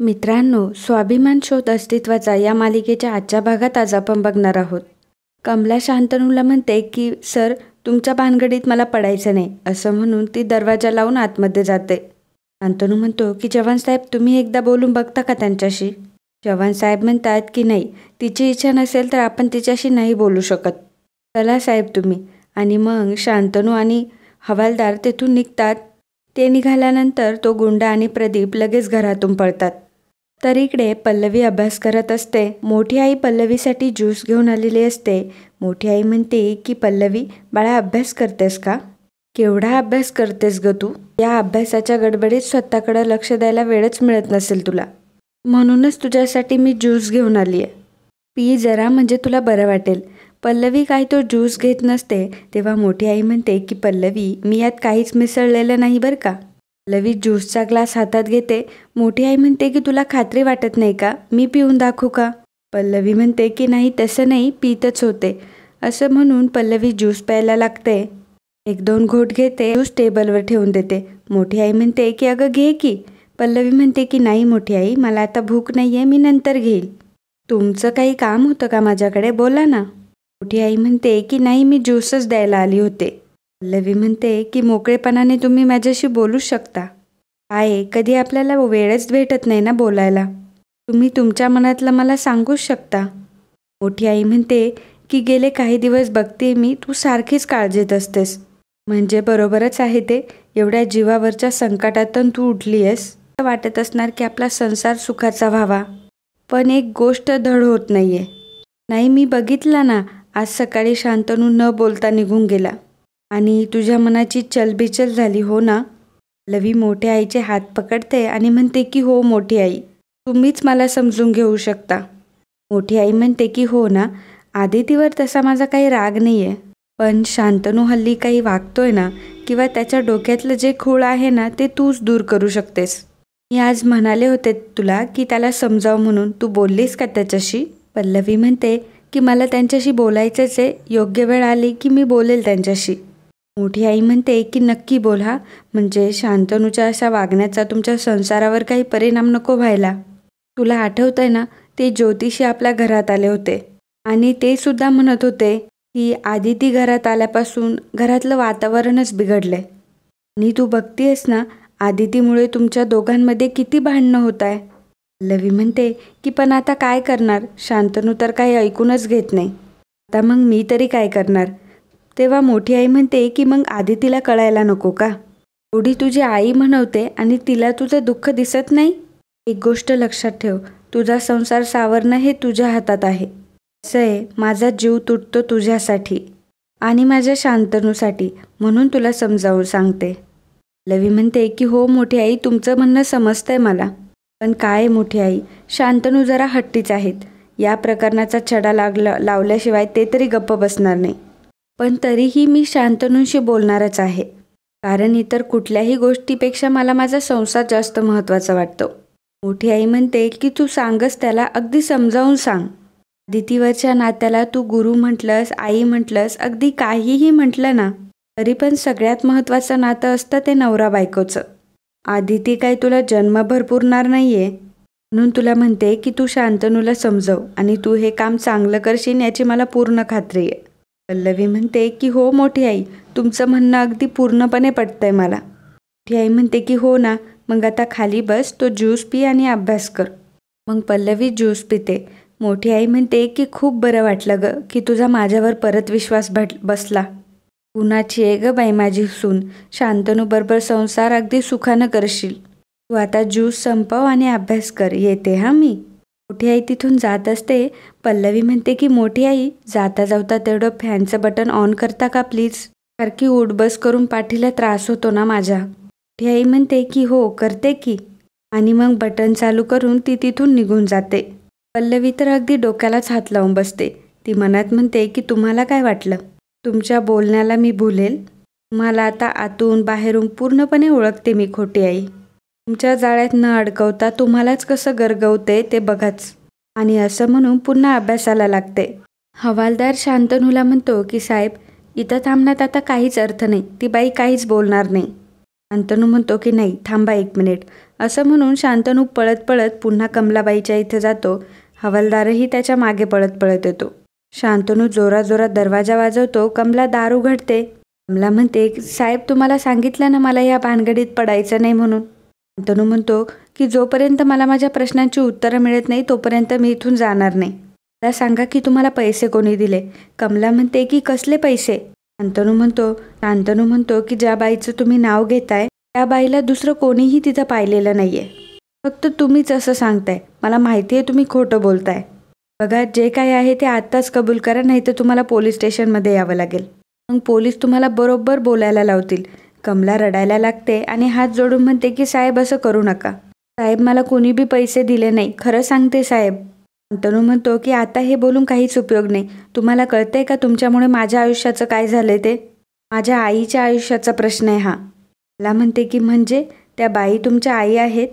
मित्रांनो, स्वाभिमान शोध अस्तित्वाचा या मालिकेच्या आजच्या भागात आज आपण बघणार आहोत. कमला शांतनूला म्हणते की सर, तुमच्या भानगडीत मला पडायचं नाही असं म्हणून ती दरवाजा लावून आतमध्ये जाते. शांतनू म्हणतो की जवान साहेब, तुम्ही एकदा बोलून बघता का त्यांच्याशी? जवान साहेब म्हणतात की नाही, तिची इच्छा नसेल तर आपण तिच्याशी नाही बोलू शकत. चला साहेब तुम्ही. आणि मग शांतनू आणि हवालदार तेथून निघतात. ते निघाल्यानंतर तो गुंडा आणि प्रदीप लगेच घरातून पळतात. तर इकडे पल्लवी अभ्यास करत असते. मोठी आई पल्लवीसाठी ज्यूस घेऊन आलेली असते. मोठी आई म्हणते की पल्लवी बाळा, अभ्यास करतेस का? केवढा अभ्यास करतेस ग तू? या अभ्यासाच्या गडबडीत स्वतःकडे लक्ष द्यायला वेळच मिळत नसेल तुला. म्हणूनच तुझ्यासाठी मी ज्यूस घेऊन आली आहे. पी जरा, म्हणजे तुला बरं वाटेल. पल्लवी काय तो ज्यूस घेत नसते तेव्हा मोठी आई म्हणते की पल्लवी, मी यात काहीच मिसळलेलं नाही बरं का. पल्लवी ज्यूसचा ग्लास हातात घेते. मोठी आई म्हणते की तुला खात्री वाटत नाही का? मी पिऊन दाखवू का? पल्लवी म्हणते की नाही, तसं नाही, पीतच होते. असं म्हणून पल्लवी ज्यूस प्यायला लागते. 1-2 घोट घेते. ज्यूस टेबलवर ठेवून देते. मोठी आई म्हणते की अगं घे की. पल्लवी म्हणते की नाही मोठी आई, मला आता भूक नाही आहे, मी नंतर घेईल. तुमचं काही काम होतं का माझ्याकडे? बोला ना. मोठी आई म्हणते की नाही, मी ज्यूसच द्यायला आली होते. पल्लवी म्हणते की मोकळेपणाने तुम्ही माझ्याशी बोलू शकता. काय, कधी आपल्याला वेळच भेटत नाही ना बोलायला. तुम्ही तुमच्या मनातलं मला सांगूच शकता. मोठी आई म्हणते की गेले काही दिवस बघते मी, तू सारखीच काळजीत असतेस. म्हणजे बरोबरच आहे ते. एवढ्या जीवावरच्या संकटातून तू उठली आहेस. वाटत असणार की आपला संसार सुखाचा व्हावा. पण एक गोष्ट धड होत नाहीये. नाही, मी बघितलं ना, आज सकाळी शांतनू न बोलता निघून गेला. आणि तुझ्या मनाची चलबिचल झाली हो ना? पल्लवी मोठ्या आईचे हात पकडते आणि म्हणते की हो मोठी आई, तुम्हीच मला समजून घेऊ शकता. मोठी आई म्हणते की हो ना, आदितीवर तसा माझा काही राग नाही आहे. पण शांतनू हल्ली काही वागतोय ना, किंवा त्याच्या डोक्यातलं जे खूळ आहे ना, ते तूच दूर करू शकतेस. मी आज म्हणाले होते तुला की त्याला समजाव म्हणून, तू बोललीस का त्याच्याशी? पल्लवी म्हणते की मला त्यांच्याशी बोलायचंच आहे. योग्य वेळ आली की मी बोलेल त्यांच्याशी. मोठी आई म्हणते की नक्की बोल हा, म्हणजे शांतनूच्या अशा वागण्याचा तुमच्या संसारावर काही परिणाम नको व्हायला. तुला आठवतंय ना, ते ज्योतिषी आपल्या घरात आले होते आणि ते सुद्धा म्हणत होते की आदिती घरात आल्यापासून घरातलं वातावरणच बिघडलंय. आणि तू बघतेस ना, आदितीमुळे तुमच्या दोघांमध्ये किती भांडणं होत आहे. पल्लवी म्हणते की पण आता काय करणार, शांतनू तर काही ऐकूनच घेत नाही. आता मग मी तरी काय करणार? तेव्हा मोठी आई म्हणते की मग आदितीला कळायला नको का? एवढी तुझी आई म्हणवते आणि तिला तुझं दुःख दिसत नाही. एक गोष्ट लक्षात ठेव, तुझा संसार सावरणं हे तुझ्या हातात आहे. असं आहे, माझा जीव तुटतो तुझ्यासाठी आणि माझ्या शांतनूसाठी, म्हणून तुला समजावून सांगते. पल्लवी म्हणते की हो मोठी आई, तुमचं म्हणणं समजतंय मला. पण काय मोठी आई, शांतनू जरा हट्टीच आहेत. या प्रकरणाचा छडा लावल्याशिवाय ते तरी गप्प बसणार नाही. पण तरीही मी शांतनूशी बोलणारच आहे, कारण इतर कुठल्याही गोष्टीपेक्षा मला माझा संसार जास्त महत्त्वाचा वाटतो. मोठी आई म्हणते की तू सांगच त्याला, अगदी समजावून सांग. आदितीवरच्या नात्याला तू गुरु म्हटलंस, आई म्हटलंस, अगदी काहीही म्हटलं ना, तरी पण सगळ्यात महत्त्वाचं नातं असतं ते नवरा बायकोचं. आदिती काय तुला जन्मभर पुरणार नाहीये. म्हणून तुला म्हणते की तू शांतनूला समजव आणि तू हे काम चांगलं करशील याची मला पूर्ण खात्री आहे. पल्लवी म्हणते की हो मोठी आई, तुमचं म्हणणं अगदी पूर्णपणे पटतंय मला. मोठी आई म्हणते की हो ना, मग आता खाली बस, तो ज्यूस पी आणि अभ्यास कर. मग पल्लवी ज्यूस पिते. मोठी आई म्हणते की खूप बरं वाटलं ग की तुझा माझ्यावर परत विश्वास बसला. कुणाची आहे ग बाई माझी सून, शांतनूबरोबर संसार अगदी सुखानं करशील. तू आता ज्यूस संपव आणि अभ्यास कर, येते हा मी. मोठी आई तिथून जात असते. पल्लवी म्हणते की मोठी आई, जाता जाता तेवढं फॅनचं बटन ऑन करता का प्लीज? सारखी उठबस करून पाठीला त्रास होतो ना माझ्या. मोठी आई म्हणते की हो करते की. आणि मग बटन चालू करून ती तिथून निघून जाते. पल्लवी तर अगदी डोक्यालाच हात लावून बसते. ती मनात म्हणते की तुम्हाला काय वाटलं, तुमच्या बोलण्याला मी भुलेल? तुम्हाला आता आतून बाहेरून पूर्णपणे ओळखते मी खोटी आई. तुमच्या जाळ्यात न अडकवता तुम्हालाच कसं गरगवते ते बघाच. आणि असं म्हणून पुन्हा अभ्यासाला लागते. हवालदार शांतनूला म्हणतो की साहेब, इथं थांबण्यात आता काहीच अर्थ नाही, ती बाई काहीच बोलणार नाही. शांतनू म्हणतो की नाही, थांबा 1 मिनिट. असं म्हणून शांतनू पळत पळत पुन्हा कमलाबाईच्या इथे जातो. हवालदारही त्याच्या मागे पळत पळत येतो. शांतनू जोराजोरात दरवाजा वाजवतो. कमला दार उघडते. कमला म्हणते, साहेब तुम्हाला सांगितलं ना मला या भानगडीत पडायचं नाही म्हणून. शांतनू म्हणतो की जोपर्यंत मला माझ्या प्रश्नांची उत्तरं मिळत नाही तोपर्यंत मी इथून जाणार नाही. मला सांगा की तुम्हाला पैसे कोणी दिले. कमला म्हणते की कसले पैसे. शांतनू म्हणतो की ज्या बाईचं तुम्ही नाव घेताय त्या बाईला दुसरं कोणीही तिथं पाहिलेलं नाहीये. फक्त तुम्हीच असं सांगताय. मला माहिती आहे तुम्ही खोटं बोलताय. बघा जे काय आहे ते आत्ताच कबूल करा, नाही तर तुम्हाला पोलीस स्टेशनमध्ये यावं लागेल. मग पोलीस तुम्हाला बरोबर बोलायला लावतील. कमला रडायला लागते आणि हात जोडून म्हणते की साहेब असं करू नका. साहेब मला कोणी बी पैसे दिले नाही, खरं सांगते साहेब. शांतनू म्हणतो की आता हे बोलून काहीच उपयोग नाही. तुम्हाला कळतंय का तुमच्यामुळे माझ्या आयुष्याचं काय झालंय ते. माझ्या आईच्या आयुष्याचा प्रश्न आहे हा. मला म्हणते की म्हणजे त्या बाई तुमच्या आई आहेत.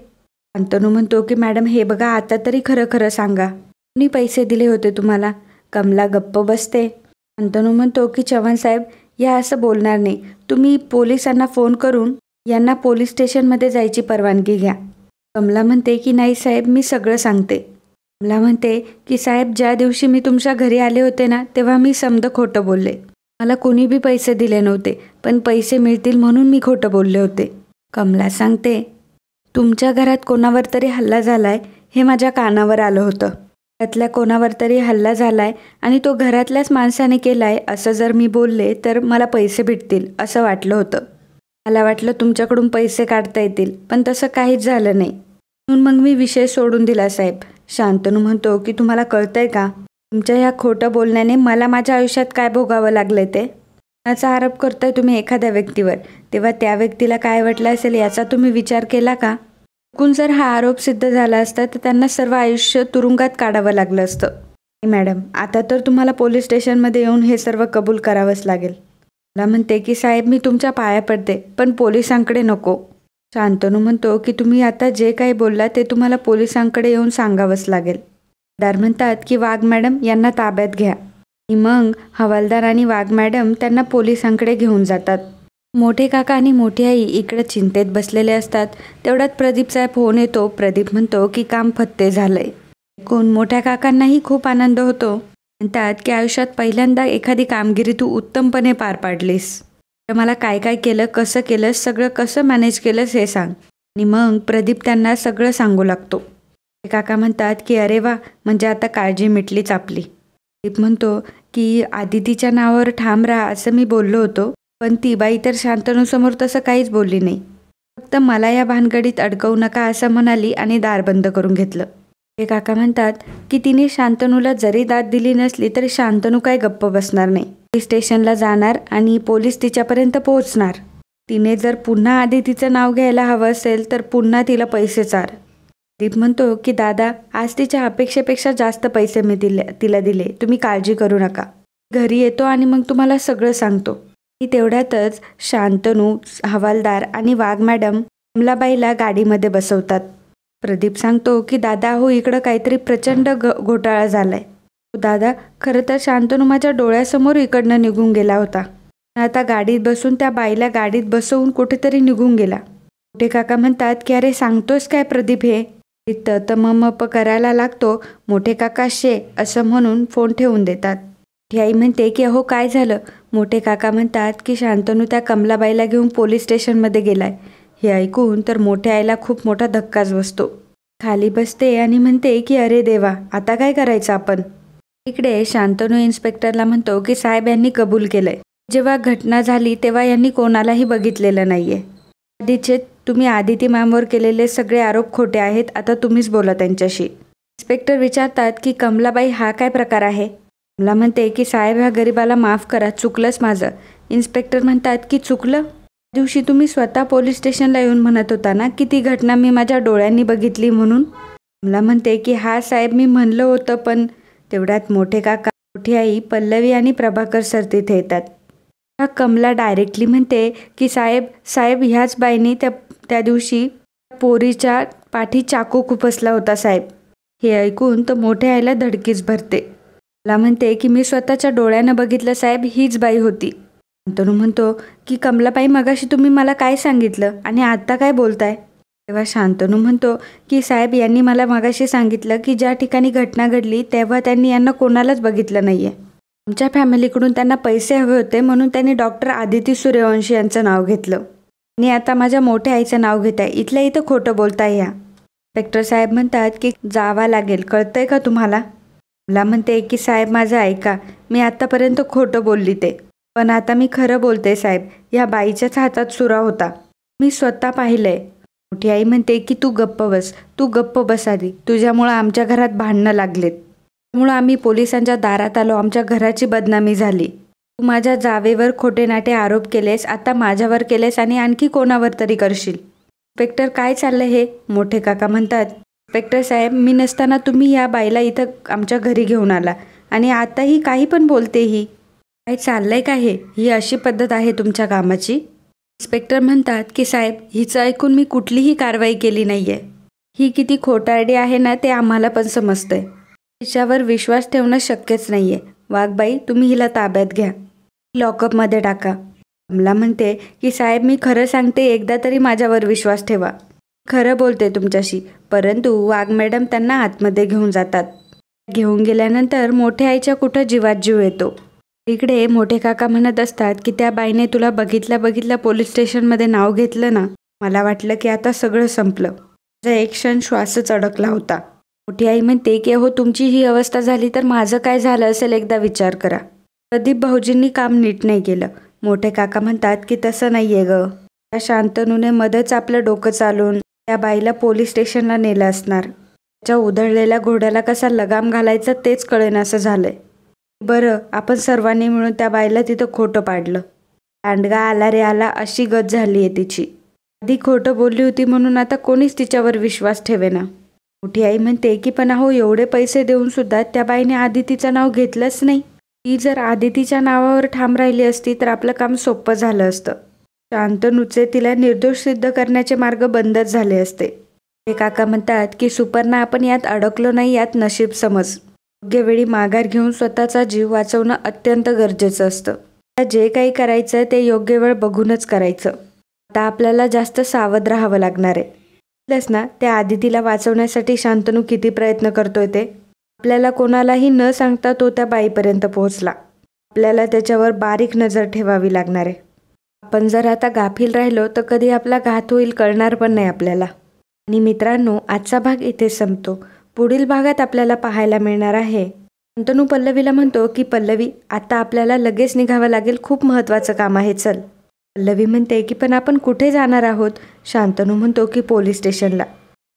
शांतनू म्हणतो की मॅडम हे बघा आता तरी खरं खरं सांगा, कोणी पैसे दिले होते तुम्हाला. कमला गप्प बसते. शांतनू म्हणतो की चव्हाण साहेब या असं बोलणार नाही. तुम्ही पोलिसांना फोन करून यांना पोलीस स्टेशनमध्ये जायची परवानगी घ्या. कमला म्हणते की नाही साहेब मी सगळं सांगते. कमला म्हणते की साहेब ज्या दिवशी मी तुमच्या घरी आले होते ना तेव्हा मी समद खोटं बोलले. मला कोणी बी पैसे दिले नव्हते, पण पैसे मिळतील म्हणून मी खोटं बोलले होते. कमला सांगते तुमच्या घरात कोणावर तरी हल्ला झालाय हे माझ्या कानावर आलं होतं. त्यातल्या कोणावर तरी हल्ला झालाय आणि तो घरातल्याच माणसाने केलाय असं जर मी बोलले तर मला पैसे भेटतील असं वाटलं होतं. मला वाटलं तुमच्याकडून पैसे काढता येतील, पण तसं काहीच झालं नाही. म्हणून मग मी विषय सोडून दिला साहेब. शांतनू म्हणतो की तुम्हाला कळतंय का तुमच्या ह्या खोटं बोलण्याने मला माझ्या आयुष्यात काय भोगावं लागलंय ते. याचा आरोप करताय तुम्ही एखाद्या व्यक्तीवर, तेव्हा त्या व्यक्तीला काय वाटलं असेल याचा तुम्ही विचार केला का. चुकून जर हा आरोप सिद्ध झाला असता तर त्यांना सर्व आयुष्य तुरुंगात काढावं लागलं असतं. मॅडम आता तर तुम्हाला पोलीस स्टेशनमध्ये येऊन हे सर्व कबूल करावंच लागेल. मला म्हणते की साहेब मी तुमच्या पाया पडते, पण पोलिसांकडे नको. शांतनू म्हणतो की तुम्ही आता जे काही बोलला ते तुम्हाला पोलिसांकडे येऊन सांगावंच लागेल. हवालदार म्हणतात की वाघ मॅडम यांना ताब्यात घ्या. मग हवालदार आणि वाघ मॅडम त्यांना पोलिसांकडे घेऊन जातात. मोठे काका आणि मोठी आई इकडे चिंतेत बसलेले असतात. तेवढ्यात प्रदीपचा फोन येतो. प्रदीप म्हणतो की काम फत्ते झालंय. कोण मोठ्या काकांनाही खूप आनंद होतो. म्हणतात की आयुष्यात पहिल्यांदा एखादी कामगिरी तू उत्तमपणे पार पाडलीस. तर मला काय काय केलं, कसं केलंस, सगळं कसं मॅनेज केलंस हे सांग. आणि मग प्रदीप त्यांना सगळं सांगू लागतो. काका म्हणतात की अरे वा, म्हणजे आता काळजी मिटलीच आपली. प्रदीप म्हणतो की आदितीच्या नावावर ठाम राहा असं मी बोललो होतो, पण ती बाई तर शांतनूसमोर तसं काहीच बोलली नाही. फक्त मला या भानगडीत अडकवू नका असं म्हणाली आणि दार बंद करून घेतलं. हे काका म्हणतात की तिने शांतनूला जरी दाद दिली नसली तरी शांतनू काय गप्प बसणार नाही. पोलीस स्टेशनला जाणार आणि पोलीस तिच्यापर्यंत पोहोचणार. तिने जर पुन्हा आदितीचं नाव घ्यायला हवं असेल तर पुन्हा तिला पैसे चार. दीप म्हणतो की दादा आज तिच्या अपेक्षेपेक्षा जास्त पैसे मी तिला दिले, तुम्ही काळजी करू नका. घरी येतो आणि मग तुम्हाला सगळं सांगतो. तेवढ्यातच शांतनू, हवालदार आणि वाघ मॅडम कमलाबाईला गाडीमध्ये बसवतात. प्रदीप सांगतो की दादा हो इकडं काहीतरी प्रचंड घोटाळा झालाय. दादा खरं तर शांतनू माझ्या डोळ्यासमोर इकडनं निघून गेला होता. आता गाडीत बसून त्या बाईला गाडीत बसवून कुठेतरी निघून गेला. मोठे काका म्हणतात की अरे सांगतोस काय प्रदीप हे. तर मम्मप करायला लागतो. मोठे काका शे असं म्हणून फोन ठेवून देतात. मोठी आई म्हणते की अहो काय झालं. मोठे काका म्हणतात की शांतनू त्या कमलाबाईला घेऊन पोलीस स्टेशनमध्ये गेलाय. हे ऐकून तर मोठ्या आईला खूप मोठा धक्काच बसतो. खाली बसते आणि म्हणते की अरे देवा आता काय करायचं आपण. इकडे शांतनू इन्स्पेक्टरला म्हणतो की साहेब यांनी कबूल केलंय. जेव्हा घटना झाली तेव्हा यांनी कोणालाही बघितलेलं नाहीये. आधीचे तुम्ही आदिती मॅमवर केलेले सगळे आरोप खोटे आहेत. आता तुम्हीच बोला त्यांच्याशी. इन्स्पेक्टर विचारतात की कमलाबाई हा काय प्रकार आहे. कमला म्हणते की साहेब ह्या गरीबाला माफ करा, चुकलंच माझं. इन्स्पेक्टर म्हणतात की चुकलं. दिवशी तुम्ही स्वतः पोलीस स्टेशनला येऊन म्हणत होता ना की ती घटना मी माझ्या डोळ्यांनी बघितली म्हणून. कमला म्हणते की हा साहेब मी म्हणलं होतं, पण तेवढ्यात मोठे काका, मोठी आई, पल्लवी आणि प्रभाकर सर तिथे येतात. कमला डायरेक्टली म्हणते की साहेब ह्याच बाईनी त्या दिवशी पोरीच्या पाठी चाकू खुपसला होता साहेब. हे ऐकून तर मोठ्या आईला धडकीच भरते. मला म्हणते की मी स्वतःच्या डोळ्यानं बघितलं साहेब, हीच बाई होती. शांतनू म्हणतो की कमलाबाई मगाशी तुम्ही मला काय सांगितलं आणि आता काय बोलताय. तेव्हा शांतनू म्हणतो की साहेब यांनी मला मागाशी सांगितलं की ज्या ठिकाणी घटना घडली तेव्हा त्यांनी यांना कोणालाच बघितलं नाही आहे. आमच्या फॅमिलीकडून त्यांना पैसे हवे होते म्हणून त्यांनी डॉक्टर आदिती सूर्यवंशी यांचं नाव घेतलं आणि आता माझ्या मोठ्या आईचं नाव घेत आहे. इथल्या इथं खोटं बोलताय ह्या. इन्स्पेक्टर साहेब म्हणतात की जावा लागेल, कळतंय का तुम्हाला? मला म्हणते की साहेब माझं ऐका, मी आत्तापर्यंत खोटं बोलली ते, पण आता मी खरं बोलते साहेब. या बाईच्याच हातात सुरा होता, मी स्वतः पाहिलंय. मोठी आई म्हणते की तू गप्प बस आधी. तुझ्यामुळं आमच्या घरात भांडणं लागलेत, त्यामुळं आम्ही पोलिसांच्या दारात आलो, आमच्या घराची बदनामी झाली. तू माझ्या जावेवर खोटे नाटे आरोप केलेस, आता माझ्यावर केलेस आणि आणखी कोणावर तरी करशील. इन्स्पेक्टर काय चाललं हे? मोठे काका म्हणतात इन्स्पेक्टर साहेब मी नसताना तुम्ही या बाईला इथं आमच्या घरी घेऊन आला आणि आता ही काही पण बोलते. ही काय चाललंय का हे? ही अशी पद्धत आहे तुमच्या कामाची? इन्स्पेक्टर म्हणतात की साहेब हिचं ऐकून मी कुठलीही कारवाई केली नाही आहे. ही किती खोटारडी आहे ना ते आम्हाला पण समजतंय. तिच्यावर विश्वास ठेवणं शक्यच नाही आहे. वाघबाई तुम्ही हिला ताब्यात घ्या, लॉकअपमध्ये टाका. कमला म्हणते की साहेब मी खरं सांगते, एकदा तरी माझ्यावर विश्वास ठेवा. खरं बोलते तुमच्याशी. परंतु वाघ मॅडम त्यांना आतमध्ये घेऊन जातात. घेऊन गेल्यानंतर मोठ्या आईच्या कुठं जीवात जीव येतो. इकडे मोठे काका म्हणत असतात की त्या बाईने तुला बघितल्या पोलीस स्टेशनमध्ये नाव घेतलं ना, मला वाटलं की आता सगळं संपलं. माझा एक क्षण श्वासच अडकला होता. मोठी आई म्हणते की हो तुमची ही अवस्था झाली तर माझं काय झालं असेल एकदा विचार करा. प्रदीप भाऊजींनी काम नीट नाही केलं. मोठे काका म्हणतात की तसं नाही आहे गं. त्या शांतनूने मध्येच आपलं डोकं चालून त्या बाईला पोलीस स्टेशनला नेलं असणार. त्याच्या उधळलेल्या घोड्याला कसा लगाम घालायचा तेच कळेनासं झालंय. बरं आपण सर्वांनी मिळून त्या बाईला तिथं खोटं पाडलं. दांडगा आला रे आला अशी गत झाली आहे तिची. आधी खोटं बोलली होती म्हणून आता कोणीच तिच्यावर विश्वास ठेवेना. मोठी आई म्हणते की पण अहो एवढे पैसे देऊन सुद्धा त्या बाईने आदितीचं नाव घेतलंच नाही. ती जर आदितीच्या नावावर ठाम राहिली असती तर आपलं काम सोपं झालं असतं. शांतनूचे तिला निर्दोष सिद्ध करण्याचे मार्ग बंदच झाले असते. हे काका म्हणतात की सुपर्णा आपण यात अडकलो नाही, यात नशीब समज. योग्य वेळी माघार घेऊन स्वतःचा जीव वाचवणं अत्यंत गरजेचं असतं. जे काही करायचं ते योग्य वेळ बघूनच करायचं. आता आपल्याला जास्त सावध राहावं लागणार आहे. ना त्या आदितीला वाचवण्यासाठी शांतनू किती प्रयत्न करतोय ते. आपल्याला कोणालाही न सांगता तो त्या बाईपर्यंत पोहोचला. आपल्याला त्याच्यावर बारीक नजर ठेवावी लागणार आहे. आपण जर आता गाफील राहिलो तर कधी आपला घात होईल कळणार पण नाही आपल्याला. आणि मित्रांनो आजचा भाग इथेच संपतो. पुढील भागात आपल्याला पाहायला मिळणार आहे. शांतनू पल्लवीला म्हणतो की पल्लवी आता आपल्याला लगेच निघावं लागेल, खूप महत्त्वाचं काम आहे, चल. पल्लवी म्हणते की पण आपण कुठे जाणार आहोत? शांतनू म्हणतो की पोलीस स्टेशनला.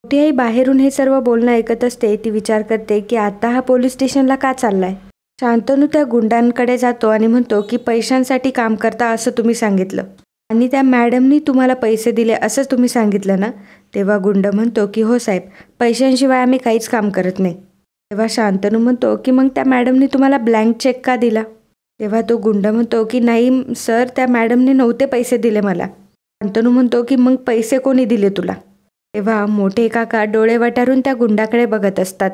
मोठी आई बाहेरून हे सर्व बोलणं ऐकत असते. ती विचार करते की आता हा पोलीस स्टेशनला का चाललाय. शांतनू त्या गुंडांकडे जातो आणि म्हणतो की पैशांसाठी काम करता असं तुम्ही सांगितलं आणि त्या मॅडमनी तुम्हाला पैसे दिले असं तुम्ही सांगितलं ना. तेव्हा गुंड म्हणतो की हो साहेब, पैशांशिवाय आम्ही काहीच काम करत नाही. तेव्हा शांतनू म्हणतो की मग त्या मॅडमनी तुम्हाला ब्लँक चेक का दिला. तेव्हा तो गुंड म्हणतो की नाही सर, त्या मॅडमने नव्हते पैसे दिले मला. शांतनू म्हणतो की मग पैसे कोणी दिले तुला. तेव्हा मोठे काका डोळे वटारून त्या गुंडाकडे बघत असतात.